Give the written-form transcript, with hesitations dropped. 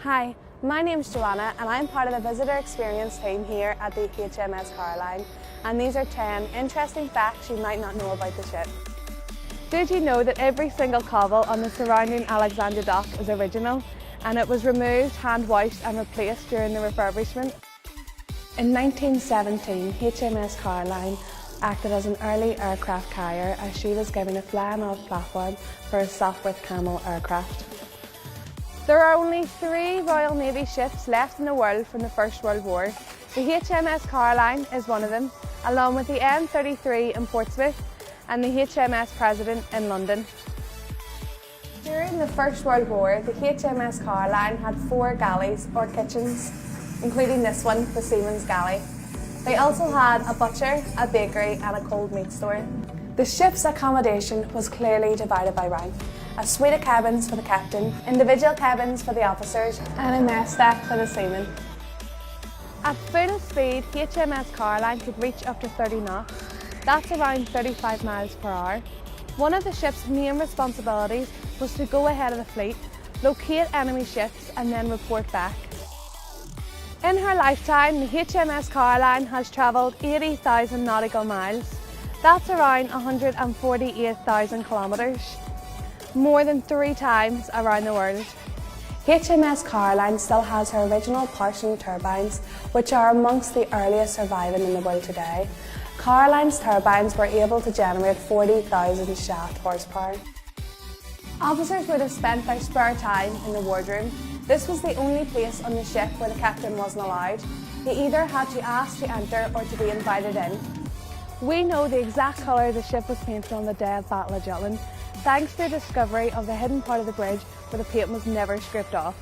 Hi, my name's Joanna and I'm part of the visitor experience team here at the HMS Caroline, and these are 10 interesting facts you might not know about the ship. Did you know that every single cobble on the surrounding Alexandria dock is original, and it was removed, hand-washed and replaced during the refurbishment? In 1917, HMS Caroline acted as an early aircraft carrier as she was given a flying-off platform for a Sopwith Camel aircraft. There are only 3 Royal Navy ships left in the world from the First World War. The HMS Caroline is one of them, along with the M33 in Portsmouth and the HMS President in London. During the First World War, the HMS Caroline had 4 galleys or kitchens, including this one, the Seaman's Galley. They also had a butcher, a bakery and a cold meat store. The ship's accommodation was clearly divided by rank. A suite of cabins for the captain, individual cabins for the officers and a mess deck for the seamen. At full speed, HMS Caroline could reach up to 30 knots. That's around 35 miles per hour. One of the ship's main responsibilities was to go ahead of the fleet, locate enemy ships and then report back. In her lifetime, the HMS Caroline has travelled 80,000 nautical miles. That's around 148,000 kilometres. More than 3 times around the world. HMS Caroline still has her original Parsons turbines, which are amongst the earliest surviving in the world today. Caroline's turbines were able to generate 40,000 shaft horsepower. Officers would have spent their spare time in the wardroom. This was the only place on the ship where the captain wasn't allowed. He either had to ask to enter or to be invited in. We know the exact colour the ship was painted on the day of Battle of Jutland, thanks to the discovery of the hidden part of the bridge where the paint was never scraped off.